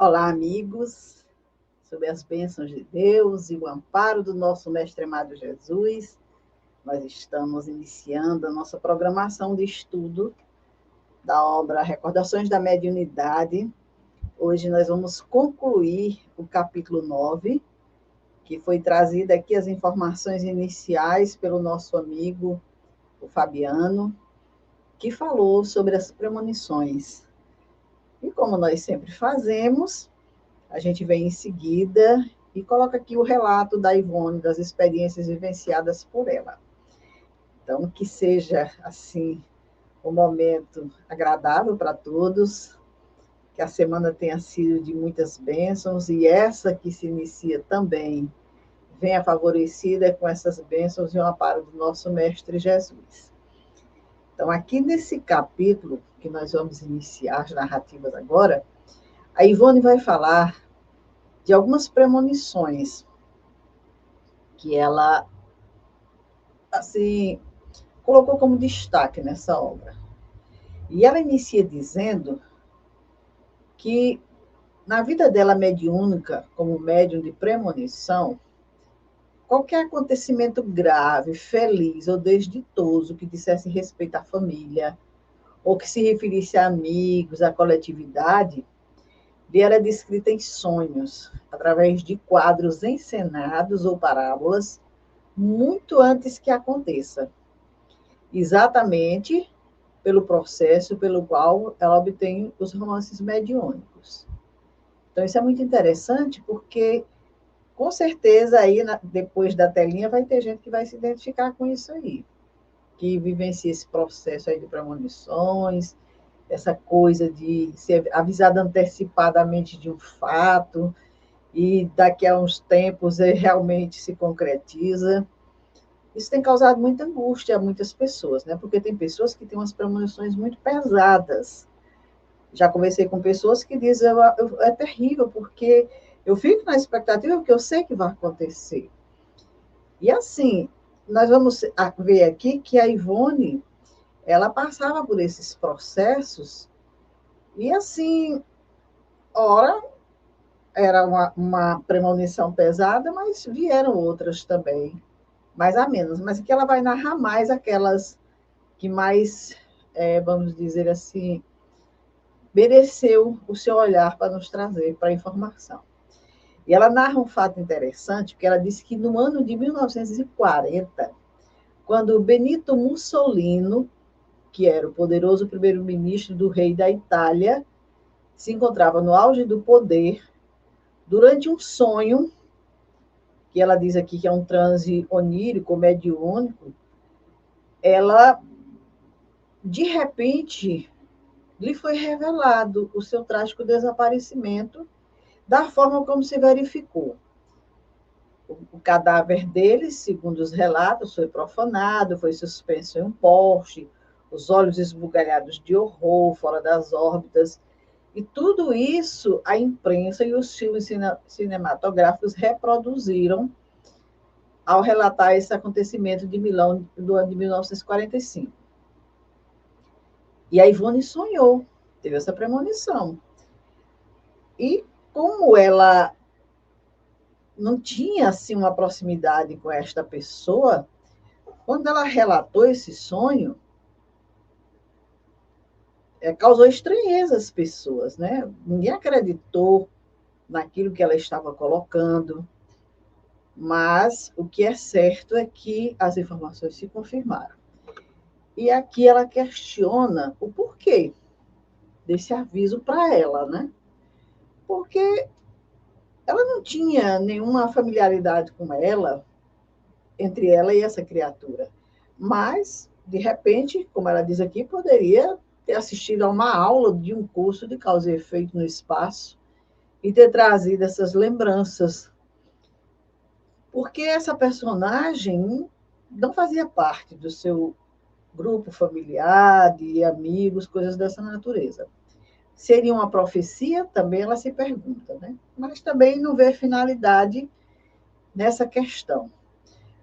Olá, amigos, sob as bênçãos de Deus e o amparo do nosso Mestre amado Jesus, nós estamos iniciando a nossa programação de estudo da obra Recordações da Mediunidade. Hoje nós vamos concluir o capítulo 9, que foi trazida aqui as informações iniciais pelo nosso amigo, o Fabiano, que falou sobre as premonições. E como nós sempre fazemos, a gente vem em seguida e coloca aqui o relato da Ivone, das experiências vivenciadas por ela. Então, que seja, assim, um momento agradável para todos, que a semana tenha sido de muitas bênçãos e essa que se inicia também venha favorecida com essas bênçãos e o amparo do nosso Mestre Jesus. Então, aqui nesse capítulo, que nós vamos iniciar as narrativas agora, a Ivone vai falar de algumas premonições que ela, assim, colocou como destaque nessa obra. E ela inicia dizendo que, na vida dela mediúnica, como médium de premonição, qualquer acontecimento grave, feliz ou desditoso que dissesse respeito à família, ou que se referisse a amigos, à coletividade, lhe era descrita em sonhos, através de quadros encenados ou parábolas, muito antes que aconteça. Exatamente pelo processo pelo qual ela obtém os romances mediúnicos. Então, isso é muito interessante, porque, com certeza, aí, depois da telinha, vai ter gente que vai se identificar com isso aí, que vivencia esse processo aí de premonições, essa coisa de ser avisada antecipadamente de um fato, e daqui a uns tempos ele realmente se concretiza. Isso tem causado muita angústia a muitas pessoas, né? Porque tem pessoas que têm umas premonições muito pesadas. Já conversei com pessoas que dizem, é terrível, porque eu fico na expectativa, porque eu sei que vai acontecer. E assim, nós vamos ver aqui que a Ivone, ela passava por esses processos, e assim, ora, era uma premonição pesada, mas vieram outras também, mais a menos. Mas que ela vai narrar mais aquelas que mais, vamos dizer assim, mereceu o seu olhar para nos trazer para a informação. E ela narra um fato interessante, porque ela disse que no ano de 1940, quando Benito Mussolini, que era o poderoso primeiro-ministro do rei da Itália, se encontrava no auge do poder, durante um sonho, que ela diz aqui que é um transe onírico, mediúnico, ela, de repente, lhe foi revelado o seu trágico desaparecimento da forma como se verificou. O cadáver dele, segundo os relatos, foi profanado, foi suspenso em um poste, os olhos esbugalhados de horror, fora das órbitas. E tudo isso a imprensa e os filmes cinematográficos reproduziram ao relatar esse acontecimento de Milão do ano de 1945. E a Ivone sonhou, teve essa premonição. E como ela não tinha assim uma proximidade com esta pessoa, quando ela relatou esse sonho, causou estranheza às pessoas, né? Ninguém acreditou naquilo que ela estava colocando, mas o que é certo é que as informações se confirmaram. E aqui ela questiona o porquê desse aviso para ela, né? Porque ela não tinha nenhuma familiaridade com ela, entre ela e essa criatura. Mas, de repente, como ela diz aqui, poderia ter assistido a uma aula de um curso de causa e efeito no espaço e ter trazido essas lembranças. Porque essa personagem não fazia parte do seu grupo familiar, de amigos, coisas dessa natureza. Seria uma profecia? Também ela se pergunta, né? Mas também não vê finalidade nessa questão.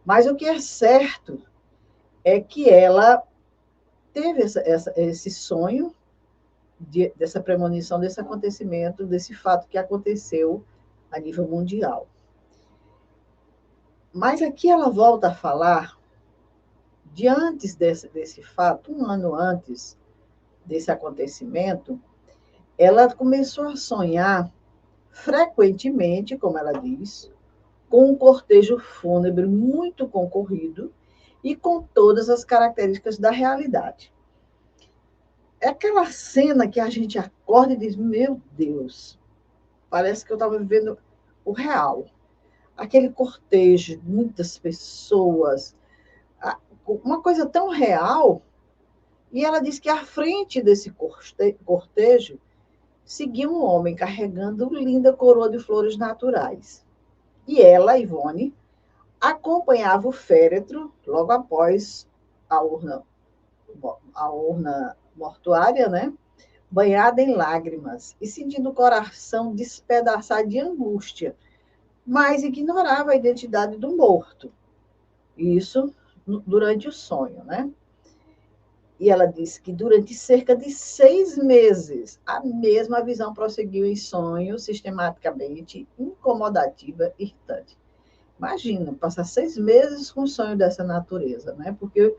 Mas o que é certo é que ela teve esse sonho dessa premonição, desse acontecimento, desse fato que aconteceu a nível mundial. Mas aqui ela volta a falar de antes desse fato, um ano antes desse acontecimento, ela começou a sonhar frequentemente, como ela diz, com um cortejo fúnebre muito concorrido e com todas as características da realidade. É aquela cena que a gente acorda e diz: meu Deus, parece que eu estava vivendo o real. Aquele cortejo, muitas pessoas, uma coisa tão real. E ela diz que à frente desse cortejo seguia um homem carregando linda coroa de flores naturais. E ela, Ivone, acompanhava o féretro logo após a urna mortuária, né? Banhada em lágrimas e sentindo o coração despedaçar de angústia, mas ignorava a identidade do morto. Isso durante o sonho, né? E ela disse que durante cerca de 6 meses, a mesma visão prosseguiu em sonho, sistematicamente, incomodativa, irritante. Imagina, passar 6 meses com um sonho dessa natureza, né? Porque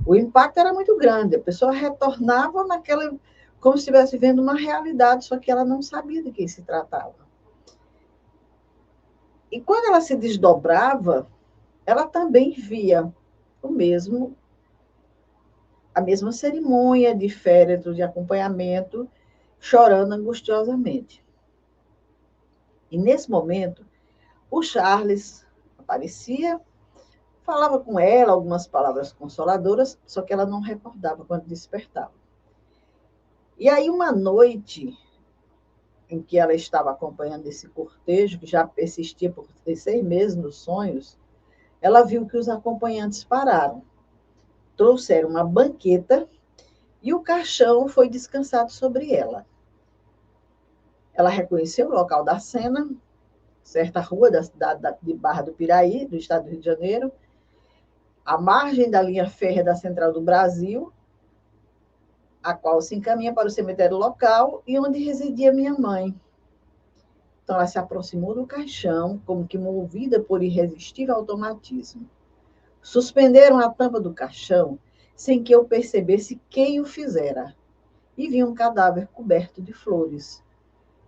o impacto era muito grande, a pessoa retornava naquela, como se estivesse vendo uma realidade, só que ela não sabia de quem se tratava. E quando ela se desdobrava, ela também via o mesmo, a mesma cerimônia de féretro, de acompanhamento, chorando angustiosamente. E nesse momento, o Charles aparecia, falava com ela algumas palavras consoladoras, só que ela não recordava quando despertava. E aí, uma noite em que ela estava acompanhando esse cortejo, que já persistia por 6 meses nos sonhos, ela viu que os acompanhantes pararam, trouxeram uma banqueta e o caixão foi descansado sobre ela. Ela reconheceu o local da cena, certa rua de Barra do Piraí, do estado do Rio de Janeiro, à margem da linha férrea da Central do Brasil, a qual se encaminha para o cemitério local e onde residia minha mãe. Então, ela se aproximou do caixão, como que movida por irresistível automatismo. Suspenderam a tampa do caixão sem que eu percebesse quem o fizera, e vi um cadáver coberto de flores.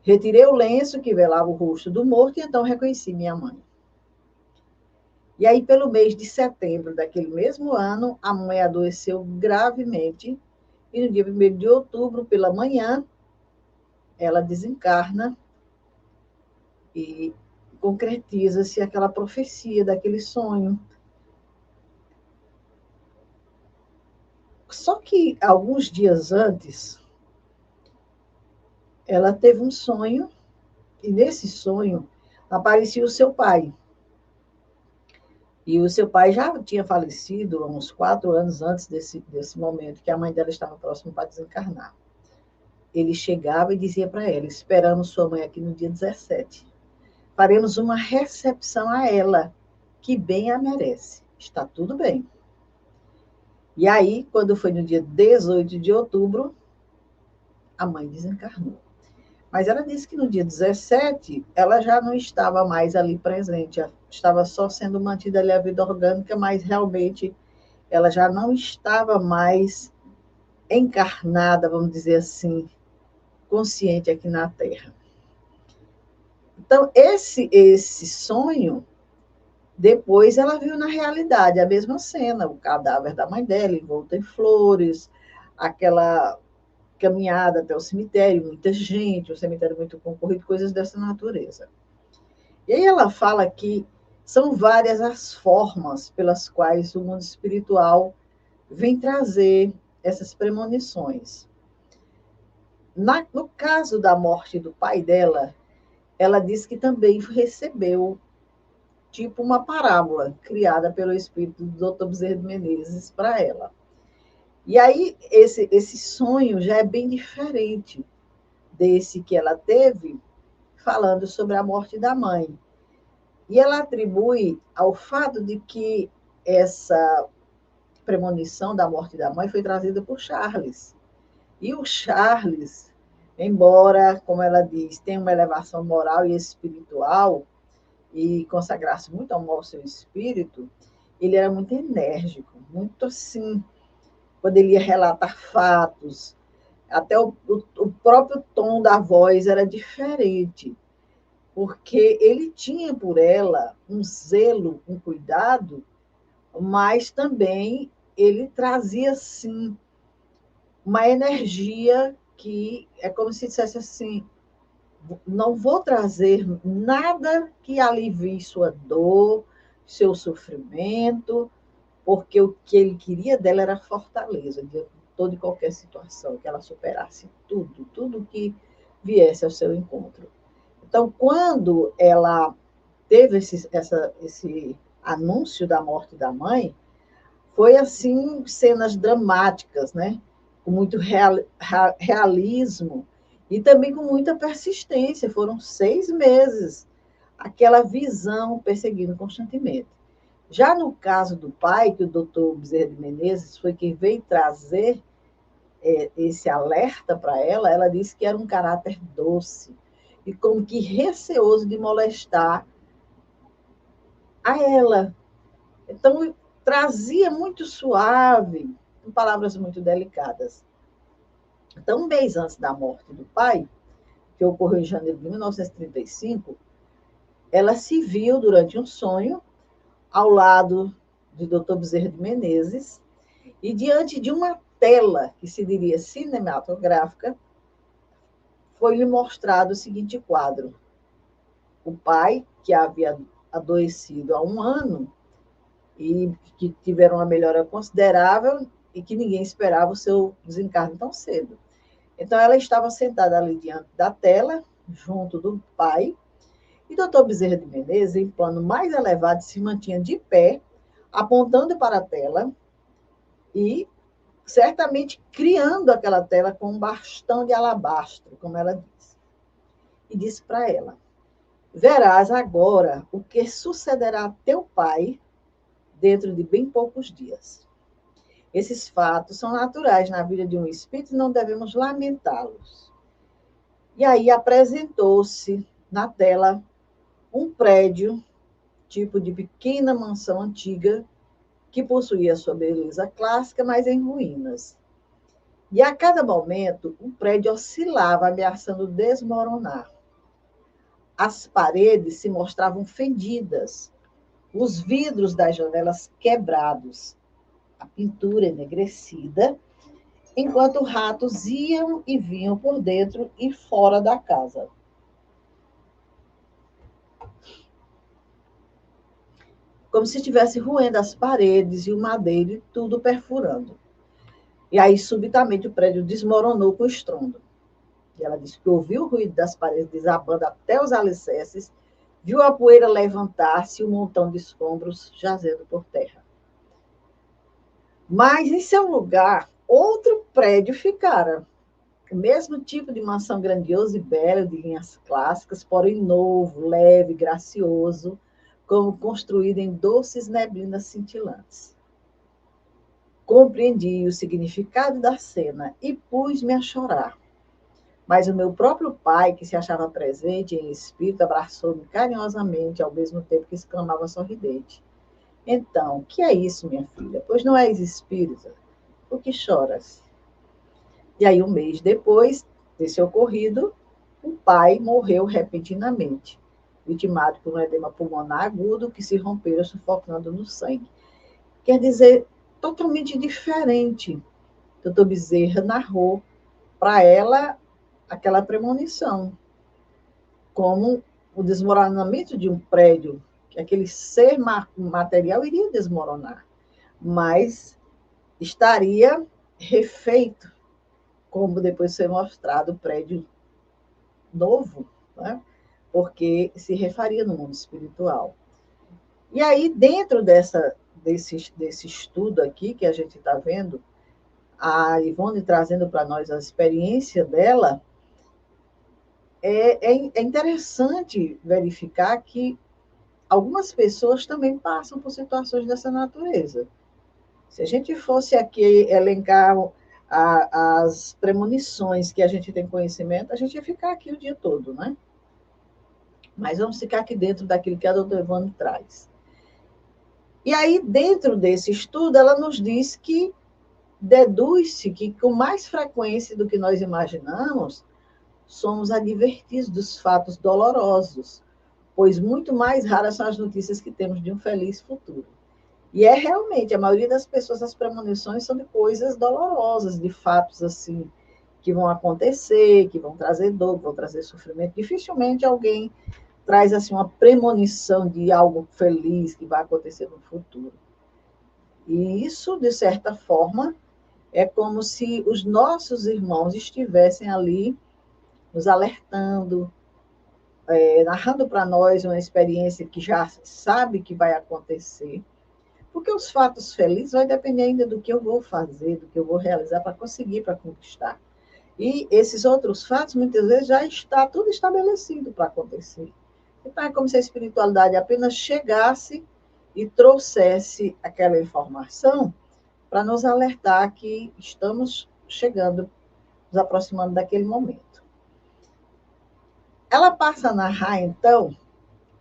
Retirei o lenço que velava o rosto do morto e então reconheci minha mãe. E aí, pelo mês de setembro daquele mesmo ano, a mãe adoeceu gravemente e no dia 1º de outubro, pela manhã, ela desencarna e concretiza-se aquela profecia daquele sonho. Só que, alguns dias antes, ela teve um sonho, e nesse sonho aparecia o seu pai. E o seu pai já tinha falecido há uns 4 anos antes desse momento, que a mãe dela estava próxima para desencarnar. Ele chegava e dizia para ela: esperamos sua mãe aqui no dia 17. Faremos uma recepção a ela, que bem a merece. Está tudo bem. E aí, quando foi no dia 18 de outubro, a mãe desencarnou. Mas ela disse que no dia 17, ela já não estava mais ali presente, estava só sendo mantida ali a vida orgânica, mas realmente ela já não estava mais encarnada, vamos dizer assim, consciente aqui na Terra. Então, esse sonho, depois ela viu na realidade a mesma cena, o cadáver da mãe dela envolto em flores, aquela caminhada até o cemitério, muita gente, o cemitério muito concorrido, coisas dessa natureza. E aí ela fala que são várias as formas pelas quais o mundo espiritual vem trazer essas premonições. No caso da morte do pai dela, ela diz que também recebeu tipo uma parábola criada pelo espírito do Dr. Bezerra de Menezes para ela. E aí esse sonho já é bem diferente desse que ela teve, falando sobre a morte da mãe. E ela atribui ao fato de que essa premonição da morte da mãe foi trazida por Charles. E o Charles embora, como ela diz, tenha uma elevação moral e espiritual, e consagrasse muito ao nosso espírito, ele era muito enérgico, muito assim, quando ele ia relatar fatos, até o próprio tom da voz era diferente, porque ele tinha por ela um zelo, um cuidado, mas também ele trazia, sim, uma energia que é como se dissesse assim: não vou trazer nada que alivie sua dor, seu sofrimento, porque o que ele queria dela era fortaleza, de toda e qualquer situação, que ela superasse tudo, tudo que viesse ao seu encontro. Então, quando ela teve esse anúncio da morte da mãe, foi assim, cenas dramáticas, né? Com muito realismo e também com muita persistência. Foram 6 meses aquela visão perseguindo constantemente. Já no caso do pai, que o doutor Bezerra de Menezes foi quem veio trazer esse alerta para ela, ela disse que era um caráter doce e como que receoso de molestar a ela. Então, trazia muito suave, com palavras muito delicadas. Então, um mês antes da morte do pai, que ocorreu em janeiro de 1935, ela se viu durante um sonho ao lado de Dr. Bezerra de Menezes e diante de uma tela que se diria cinematográfica, foi-lhe mostrado o seguinte quadro: o pai, que havia adoecido há um ano e que tiveram uma melhora considerável e que ninguém esperava o seu desencarne tão cedo. Então, ela estava sentada ali diante da tela, junto do pai, e o doutor Bezerra de Menezes, em plano mais elevado, se mantinha de pé, apontando para a tela e certamente criando aquela tela com um bastão de alabastro, como ela diz. E disse para ela: verás agora o que sucederá a teu pai dentro de bem poucos dias. Esses fatos são naturais na vida de um espírito e não devemos lamentá-los. E aí apresentou-se na tela um prédio, tipo de pequena mansão antiga, que possuía sua beleza clássica, mas em ruínas. E a cada momento, o prédio oscilava, ameaçando desmoronar. As paredes se mostravam fendidas, os vidros das janelas quebrados, a pintura enegrecida, enquanto ratos iam e vinham por dentro e fora da casa. Como se estivesse roendo as paredes e o madeiro e tudo perfurando. E aí, subitamente, o prédio desmoronou com estrondo. E ela disse que ouviu o ruído das paredes desabando até os alicerces, viu a poeira levantar-se e um montão de escombros jazendo por terra. Mas, em seu lugar, outro prédio ficara. O mesmo tipo de mansão grandiosa e bela, de linhas clássicas, porém novo, leve, gracioso, como construído em doces neblinas cintilantes. Compreendi o significado da cena e pus-me a chorar. Mas o meu próprio pai, que se achava presente em espírito, abraçou-me carinhosamente, ao mesmo tempo que exclamava sorridente: então, que é isso, minha filha? Pois não és espírita? Por que choras? E aí, um mês depois desse ocorrido, o pai morreu repentinamente, vitimado por um edema pulmonar agudo que se rompera sufocando no sangue. Quer dizer, totalmente diferente. Doutor Bezerra narrou para ela aquela premonição, como o desmoronamento de um prédio, que aquele ser material iria desmoronar, mas estaria refeito, como depois foi mostrado o prédio novo, né? Porque se refaria no mundo espiritual. E aí, dentro desse estudo aqui que a gente está vendo, a Ivone trazendo para nós a experiência dela, é interessante verificar que algumas pessoas também passam por situações dessa natureza. Se a gente fosse aqui elencar as premonições que a gente tem conhecimento, a gente ia ficar aqui o dia todo, né? Mas vamos ficar aqui dentro daquilo que a doutora Ivone traz. E aí, dentro desse estudo, ela nos diz que deduz-se que, com mais frequência do que nós imaginamos, somos advertidos dos fatos dolorosos, pois muito mais raras são as notícias que temos de um feliz futuro. E é realmente, a maioria das pessoas, as premonições são de coisas dolorosas, de fatos assim, que vão acontecer, que vão trazer dor, que vão trazer sofrimento. Dificilmente alguém traz assim uma premonição de algo feliz que vai acontecer no futuro. E isso, de certa forma, é como se os nossos irmãos estivessem ali nos alertando, narrando para nós uma experiência que já sabe que vai acontecer, porque os fatos felizes vai depender ainda do que eu vou fazer, do que eu vou realizar para conseguir, para conquistar. E esses outros fatos, muitas vezes, já está tudo estabelecido para acontecer. Então, é como se a espiritualidade apenas chegasse e trouxesse aquela informação para nos alertar que estamos chegando, nos aproximando daquele momento. Ela passa a narrar, então,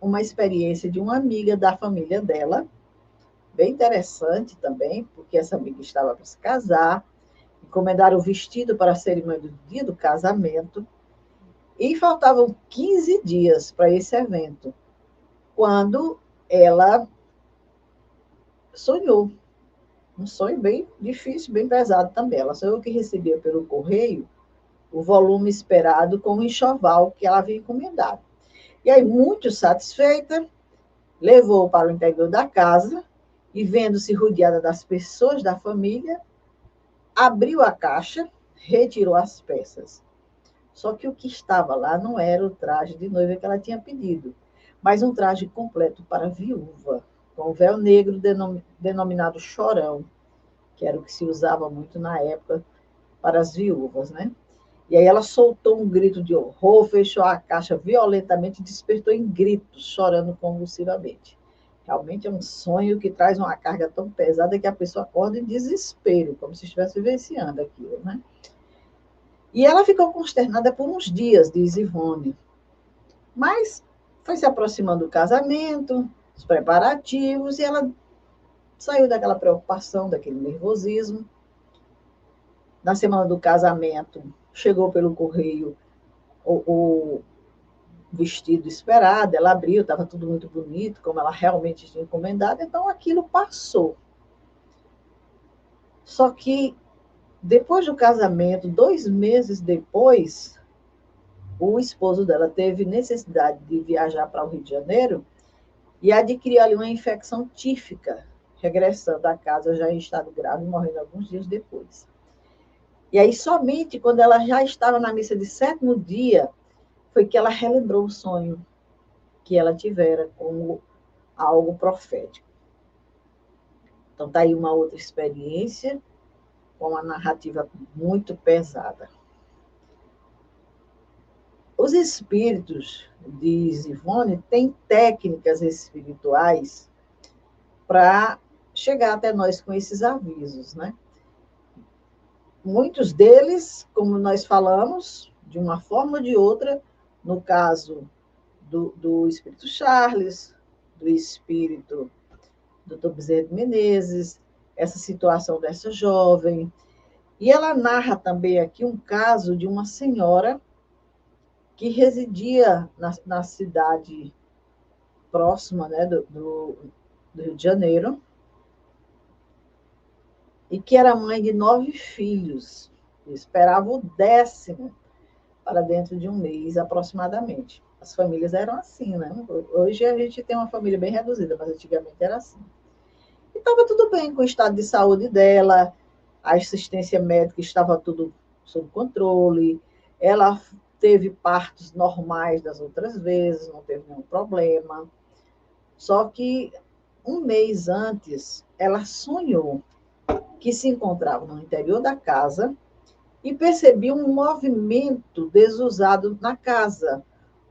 uma experiência de uma amiga da família dela, bem interessante também, porque essa amiga estava para se casar, encomendaram o vestido para a cerimônia do dia do casamento, e faltavam 15 dias para esse evento, quando ela sonhou. Um sonho bem difícil, bem pesado também. Ela sonhou que recebia pelo correio o volume esperado com o enxoval que ela havia encomendado. E aí, muito satisfeita, levou para o interior da casa e, vendo-se rodeada das pessoas da família, abriu a caixa, retirou as peças. Só que o que estava lá não era o traje de noiva que ela tinha pedido, mas um traje completo para viúva, com um véu negro denominado chorão, que era o que se usava muito na época para as viúvas, né? E aí ela soltou um grito de horror, fechou a caixa violentamente e despertou em gritos, chorando convulsivamente. Realmente é um sonho que traz uma carga tão pesada que a pessoa acorda em desespero, como se estivesse vivenciando aquilo, né? E ela ficou consternada por uns dias, diz Ivone. Mas foi se aproximando do casamento, os preparativos, e ela saiu daquela preocupação, daquele nervosismo. Na semana do casamento, chegou pelo correio o vestido esperado, ela abriu, estava tudo muito bonito, como ela realmente tinha encomendado, então aquilo passou. Só que, depois do casamento, 2 meses depois, o esposo dela teve necessidade de viajar para o Rio de Janeiro e adquiriu ali uma infecção tífica, regressando à casa já em estado grave, morrendo alguns dias depois. E aí, somente quando ela já estava na missa de 7º dia, foi que ela relembrou o sonho que ela tivera como algo profético. Então, está aí uma outra experiência com uma narrativa muito pesada. Os espíritos, diz Ivone, têm técnicas espirituais para chegar até nós com esses avisos, né? Muitos deles, como nós falamos, de uma forma ou de outra, no caso do espírito Charles, do espírito Dr. Bezerra de Menezes, essa situação dessa jovem. E ela narra também aqui um caso de uma senhora que residia na cidade próxima, né, do Rio de Janeiro, e que era mãe de 9 filhos, e esperava o 10º para dentro de um mês, aproximadamente. As famílias eram assim, né? Hoje a gente tem uma família bem reduzida, mas antigamente era assim. E estava tudo bem com o estado de saúde dela, a assistência médica estava tudo sob controle, ela teve partos normais das outras vezes, não teve nenhum problema. Só que um mês antes, ela sonhou que se encontrava no interior da casa e percebia um movimento desusado na casa,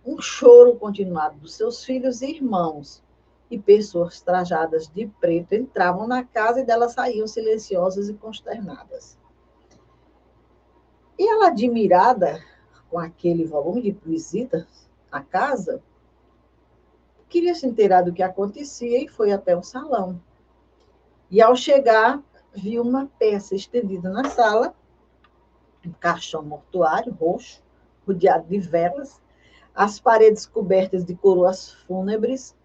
um choro continuado dos seus filhos e irmãos. E pessoas trajadas de preto entravam na casa e delas saíam silenciosas e consternadas. E ela, admirada com aquele volume de visitas à casa, queria se inteirar do que acontecia e foi até o salão. E, ao chegar, viu uma peça estendida na sala, um caixão mortuário roxo, rodeado de velas, as paredes cobertas de coroas fúnebres,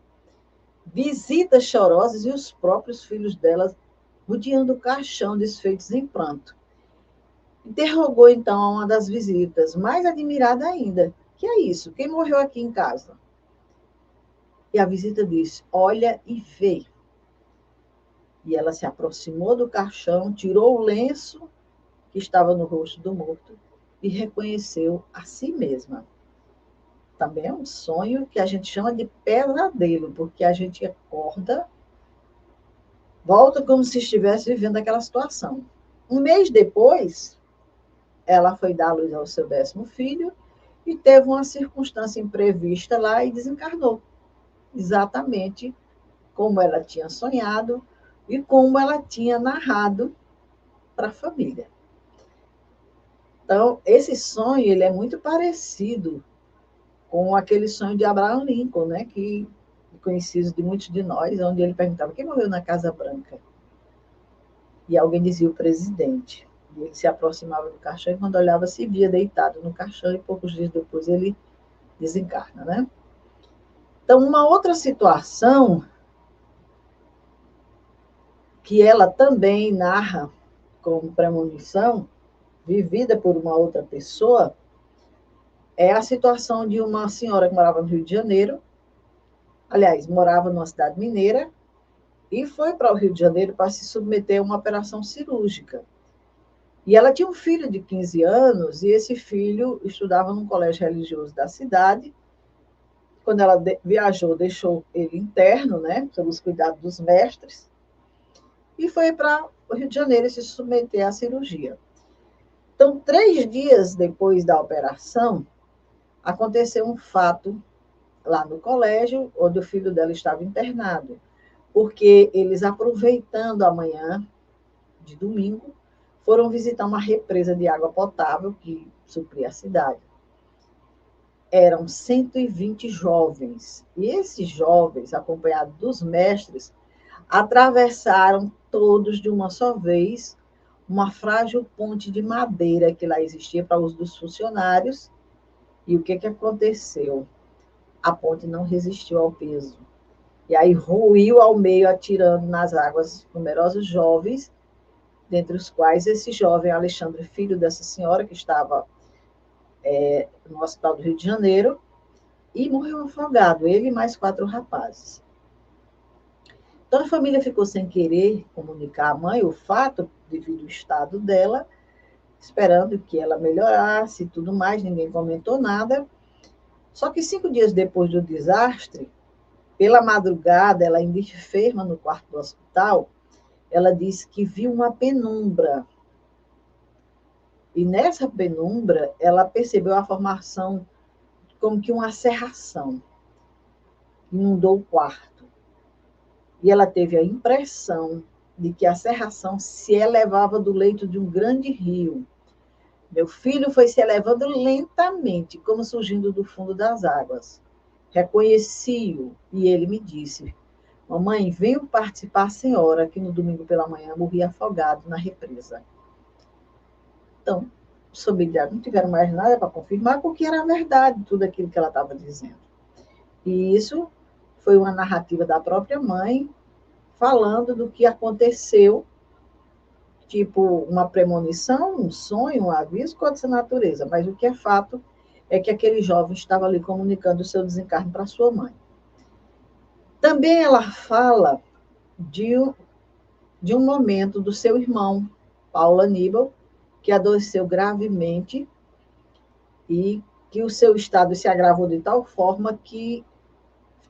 visitas chorosas e os próprios filhos delas rodeando o caixão, desfeitos em pranto. Interrogou então a uma das visitas, mais admirada ainda: que é isso? Quem morreu aqui em casa? E a visita disse: olha e vê. E ela se aproximou do caixão, tirou o lenço que estava no rosto do morto e reconheceu a si mesma. Também é um sonho que a gente chama de pesadelo, porque a gente acorda, volta como se estivesse vivendo aquela situação. Um mês depois, ela foi dar à luz ao seu 10º filho e teve uma circunstância imprevista lá e desencarnou. Exatamente como ela tinha sonhado e como ela tinha narrado para a família. Então, esse sonho ele é muito parecido com aquele sonho de Abraham Lincoln, né, que conhecido de muitos de nós, onde ele perguntava quem morreu na Casa Branca. E alguém dizia o presidente. E ele se aproximava do caixão e, quando olhava, se via deitado no caixão, e poucos dias depois ele desencarna, né? Então, uma outra situação que ela também narra como premonição, vivida por uma outra pessoa, é a situação de uma senhora que morava no Rio de Janeiro, aliás, morava numa cidade mineira, e foi para o Rio de Janeiro para se submeter a uma operação cirúrgica. E ela tinha um filho de 15 anos, e esse filho estudava num colégio religioso da cidade. Quando ela viajou, deixou ele interno, né, sob os cuidados dos mestres, e foi para o Rio de Janeiro se submeter à cirurgia. Então, 3 dias depois da operação, aconteceu um fato lá no colégio, onde o filho dela estava internado, porque eles, aproveitando a manhã de domingo, foram visitar uma represa de água potável que supria a cidade. Eram 120 jovens, e esses jovens, acompanhados dos mestres, atravessaram todos de uma só vez uma frágil ponte de madeira que lá existia para uso dos funcionários. E o que aconteceu? A ponte não resistiu ao peso. E aí ruiu ao meio, atirando nas águas numerosos jovens, dentre os quais esse jovem Alexandre, filho dessa senhora, que estava no Hospital do Rio de Janeiro, e morreu afogado, ele e mais 4 rapazes. Então, a família ficou sem querer comunicar à mãe o fato, devido ao estado dela, esperando que ela melhorasse e tudo mais, ninguém comentou nada. Só que 5 dias depois do desastre, pela madrugada, ela ainda enferma no quarto do hospital, ela disse que viu uma penumbra. E nessa penumbra, ela percebeu a formação como que uma cerração. Inundou o quarto. E ela teve a impressão de que a cerração se elevava do leito de um grande rio. Meu filho foi se elevando lentamente, como surgindo do fundo das águas. Reconheci-o e ele me disse: mamãe, venho participar a senhora, que no domingo pela manhã morri afogado na represa. Então, os familiares não tiveram mais nada para confirmar, porque era verdade tudo aquilo que ela estava dizendo. E isso foi uma narrativa da própria mãe, falando do que aconteceu, tipo uma premonição, um sonho, um aviso com essa natureza. Mas o que é fato é que aquele jovem estava ali comunicando o seu desencarne para sua mãe. Também ela fala de um momento do seu irmão, Paulo Aníbal, que adoeceu gravemente e que o seu estado se agravou de tal forma que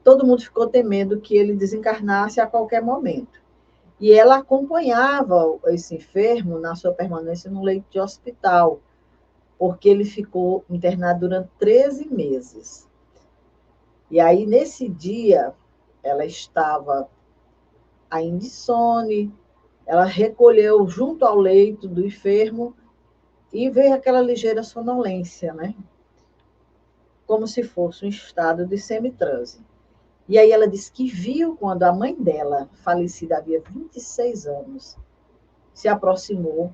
todo mundo ficou temendo que ele desencarnasse a qualquer momento. E ela acompanhava esse enfermo na sua permanência no leito de hospital, porque ele ficou internado durante 13 meses. E aí, nesse dia, ela estava ainda insone, ela recolheu junto ao leito do enfermo e veio aquela ligeira sonolência, né? Como se fosse um estado de semitranse. E aí ela disse que viu quando a mãe dela, falecida havia 26 anos, se aproximou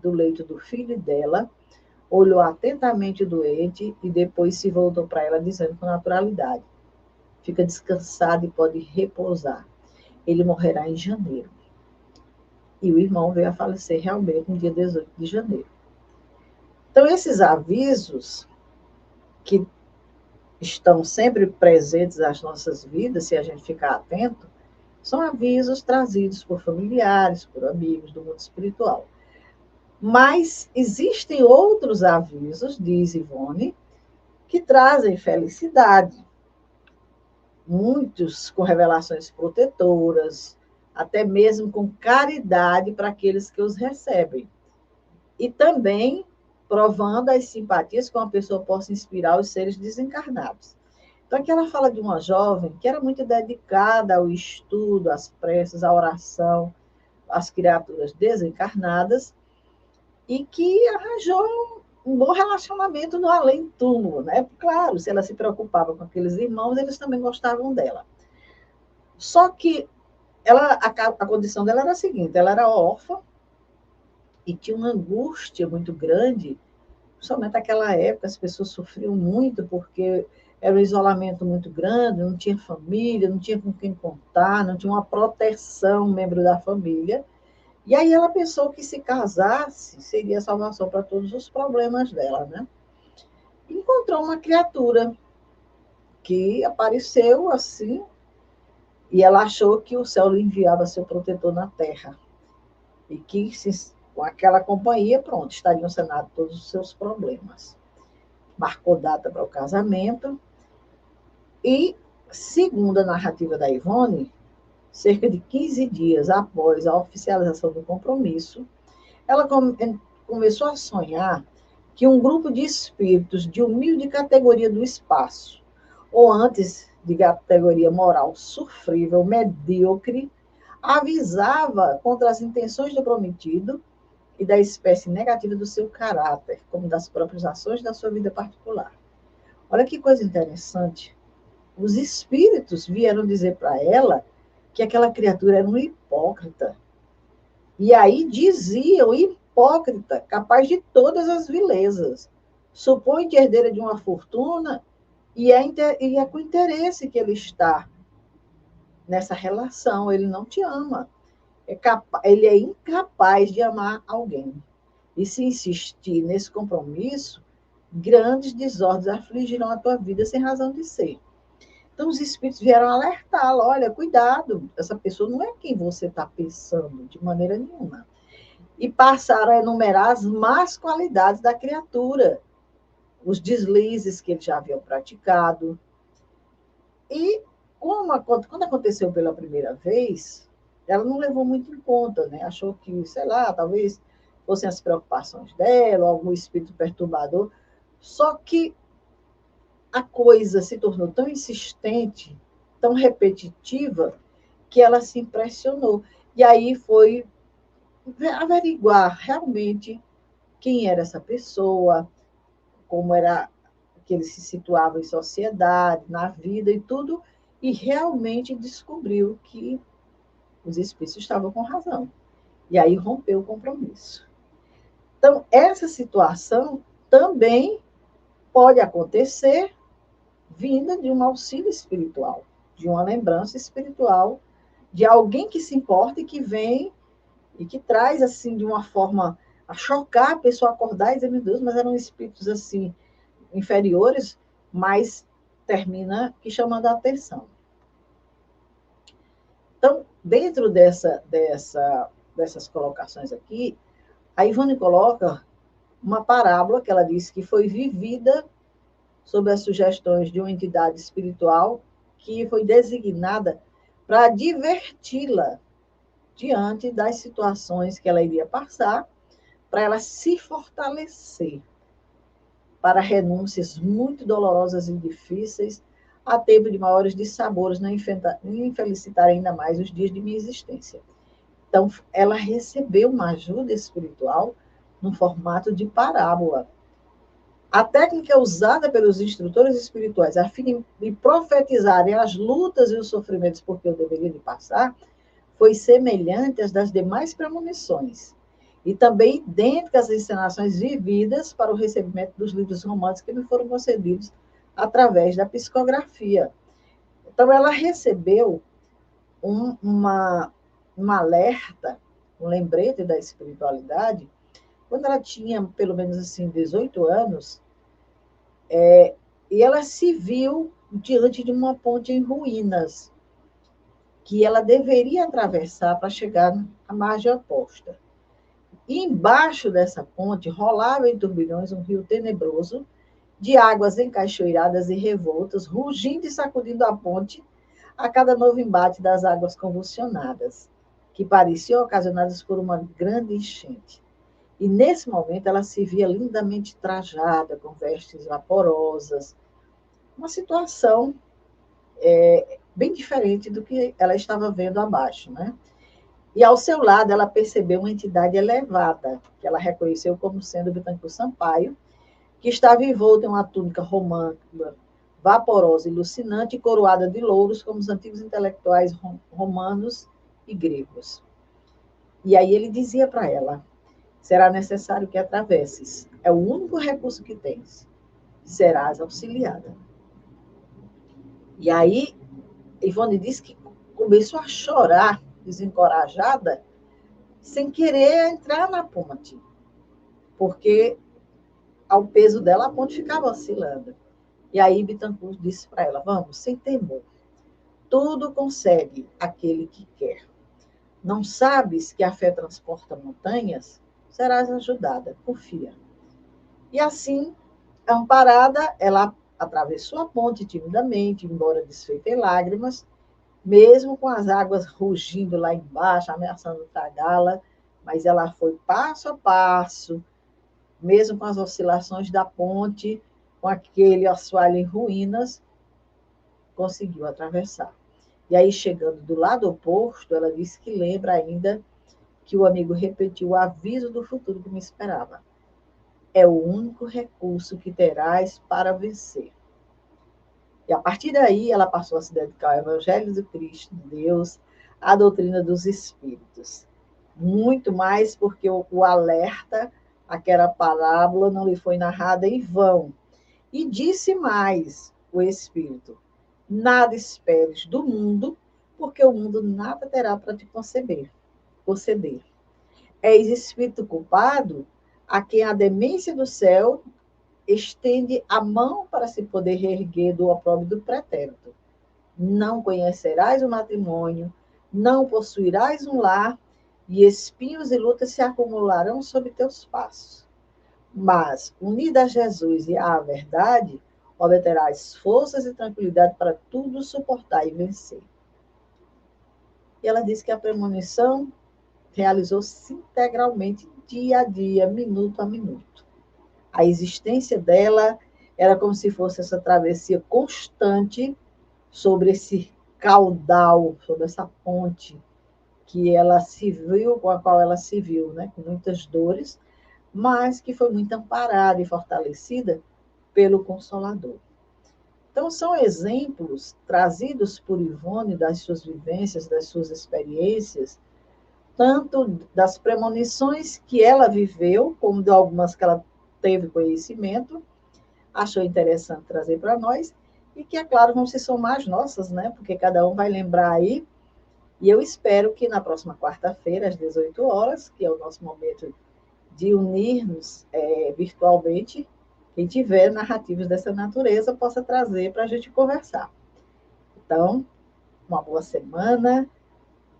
do leito do filho dela, olhou atentamente o doente e depois se voltou para ela dizendo com naturalidade: fica descansado e pode repousar. Ele morrerá em janeiro. E o irmão veio a falecer realmente no dia 18 de janeiro. Então, esses avisos que estão sempre presentes nas nossas vidas, se a gente ficar atento, são avisos trazidos por familiares, por amigos do mundo espiritual. Mas existem outros avisos, diz Ivone, que trazem felicidade. Muitos com revelações protetoras, até mesmo com caridade para aqueles que os recebem. E também provando as simpatias que uma pessoa possa inspirar os seres desencarnados. Então, aqui ela fala de uma jovem que era muito dedicada ao estudo, às preces, à oração, às criaturas desencarnadas, e que arranjou um bom relacionamento no além-túmulo, né? Claro, se ela se preocupava com aqueles irmãos, eles também gostavam dela. Só que a condição dela era a seguinte: ela era órfã e tinha uma angústia muito grande, principalmente naquela época, as pessoas sofriam muito porque era um isolamento muito grande, não tinha família, não tinha com quem contar, não tinha uma proteção, um membro da família. E aí ela pensou que se casasse seria a salvação para todos os problemas dela, né? Encontrou uma criatura que apareceu assim, e ela achou que o céu lhe enviava seu protetor na terra. E que com aquela companhia, pronto, estariam sanados todos os seus problemas. Marcou data para o casamento e, segundo a narrativa da Ivone, cerca de 15 dias após a oficialização do compromisso, ela começou a sonhar que um grupo de espíritos de humilde categoria do espaço, ou antes de categoria moral sofrível, medíocre, avisava contra as intenções do prometido e da espécie negativa do seu caráter, como das próprias ações da sua vida particular. Olha que coisa interessante. Os espíritos vieram dizer para ela que aquela criatura era um hipócrita. E aí diziam, hipócrita, capaz de todas as vilezas. Supõe-te herdeira de uma fortuna e é com interesse que ele está nessa relação. Ele não te ama. Ele é incapaz de amar alguém. E se insistir nesse compromisso, grandes desordens afligirão a tua vida sem razão de ser. Então, os espíritos vieram alertá-la: olha, cuidado, essa pessoa não é quem você está pensando, de maneira nenhuma. E passaram a enumerar as más qualidades da criatura, os deslizes que eles já haviam praticado. E quando aconteceu pela primeira vez, ela não levou muito em conta, né? Achou que, sei lá, talvez fossem as preocupações dela, algum espírito perturbador. Só que a coisa se tornou tão insistente, tão repetitiva, que ela se impressionou. E aí foi averiguar realmente quem era essa pessoa, como era que ele se situava em sociedade, na vida e tudo, e realmente descobriu que os espíritos estavam com razão. E aí rompeu o compromisso. Então, essa situação também pode acontecer vinda de um auxílio espiritual, de uma lembrança espiritual, de alguém que se importa e que vem e que traz, assim, de uma forma a chocar a pessoa, acordar e dizer: meu Deus, mas eram espíritos, assim, inferiores, mas termina que chamando a atenção. Então, dentro dessas colocações aqui, a Ivone coloca uma parábola que ela disse que foi vivida sob as sugestões de uma entidade espiritual que foi designada para diverti-la diante das situações que ela iria passar, para ela se fortalecer para renúncias muito dolorosas e difíceis, a tempo de maiores dissabores, não infelicitar ainda mais os dias de minha existência. Então, ela recebeu uma ajuda espiritual no formato de parábola. A técnica usada pelos instrutores espirituais a fim de profetizarem as lutas e os sofrimentos por que eu deveria de passar foi semelhante às das demais premonições e também idêntica às encenações vividas para o recebimento dos livros românticos que me foram concedidos através da psicografia. Então, ela recebeu um alerta, um lembrete da espiritualidade, quando ela tinha, pelo menos assim, 18 anos, e ela se viu diante de uma ponte em ruínas, que ela deveria atravessar para chegar à margem oposta. E embaixo dessa ponte rolava em turbilhões um rio tenebroso, de águas encaixoiradas e revoltas, rugindo e sacudindo a ponte a cada novo embate das águas convulsionadas, que pareciam ocasionadas por uma grande enchente. E nesse momento ela se via lindamente trajada, com vestes vaporosas, uma situação bem diferente do que ela estava vendo abaixo, né? E ao seu lado ela percebeu uma entidade elevada, que ela reconheceu como sendo Bittencourt Sampaio, que estava envolta em uma túnica romântica, vaporosa e lucinante, e coroada de louros, como os antigos intelectuais romanos e gregos. E aí ele dizia para ela: será necessário que atravesses, é o único recurso que tens, serás auxiliada. E aí Ivone disse que começou a chorar, desencorajada, sem querer entrar na ponte, porque ao peso dela a ponte ficava oscilando. E aí Bittencourt disse para ela: vamos, sem temor, tudo consegue aquele que quer. Não sabes que a fé transporta montanhas? Serás ajudada, confia. E assim, amparada, ela atravessou a ponte timidamente, embora desfeita em lágrimas, mesmo com as águas rugindo lá embaixo, ameaçando tragá-la, mas ela foi passo a passo, mesmo com as oscilações da ponte, com aquele assoalho em ruínas, conseguiu atravessar. E aí, chegando do lado oposto, ela disse que lembra ainda que o amigo repetiu o aviso do futuro que me esperava. É o único recurso que terás para vencer. E a partir daí, ela passou a se dedicar ao Evangelho do Cristo, de Deus, à doutrina dos Espíritos. Muito mais porque o alerta, aquela parábola, não lhe foi narrada em vão. E disse mais o Espírito: nada esperes do mundo, porque o mundo nada terá para te conceder. És espírito culpado a quem a demência do céu estende a mão para se poder reerguer do opróbrio do pretérito. Não conhecerás o matrimônio, não possuirás um lar, e espinhos e lutas se acumularão sob teus passos. Mas, unida a Jesus e à verdade, obterás forças e tranquilidade para tudo suportar e vencer. E ela disse que a premonição realizou-se integralmente, dia a dia, minuto a minuto. A existência dela era como se fosse essa travessia constante sobre esse caudal, sobre essa ponte que ela se viu, com a qual ela se viu, né, com muitas dores, mas que foi muito amparada e fortalecida pelo Consolador. Então, são exemplos trazidos por Ivone das suas vivências, das suas experiências, tanto das premonições que ela viveu, como de algumas que ela teve conhecimento, achou interessante trazer para nós, e que, é claro, vão se somar às nossas, né? Porque cada um vai lembrar aí. E eu espero que na próxima quarta-feira, às 18 horas, que é o nosso momento de unirmos virtualmente, quem tiver narrativas dessa natureza possa trazer para a gente conversar. Então, uma boa semana,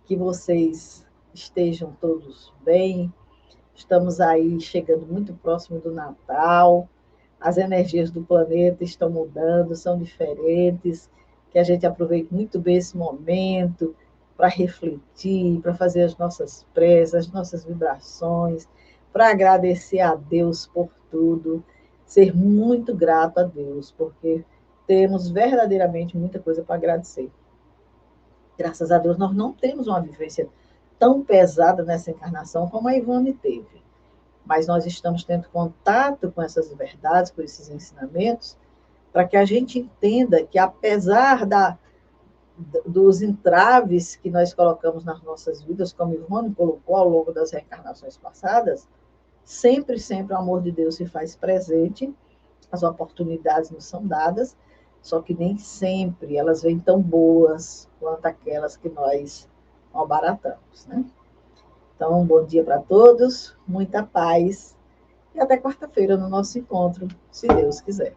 que vocês estejam todos bem. Estamos aí chegando muito próximo do Natal, as energias do planeta estão mudando, são diferentes, que a gente aproveite muito bem esse momento para refletir, para fazer as nossas preces, as nossas vibrações, para agradecer a Deus por tudo, ser muito grato a Deus, porque temos verdadeiramente muita coisa para agradecer. Graças a Deus, nós não temos uma vivência tão pesada nessa encarnação como a Ivone teve. mas nós estamos tendo contato com essas verdades, com esses ensinamentos, para que a gente entenda que, apesar dos entraves que nós colocamos nas nossas vidas, como Ivone colocou ao longo das reencarnações passadas, sempre, sempre o amor de Deus se faz presente, as oportunidades nos são dadas, só que nem sempre elas vêm tão boas quanto aquelas que nós malbaratamos, né? Então, um bom dia para todos, muita paz, e até quarta-feira no nosso encontro, se Deus quiser.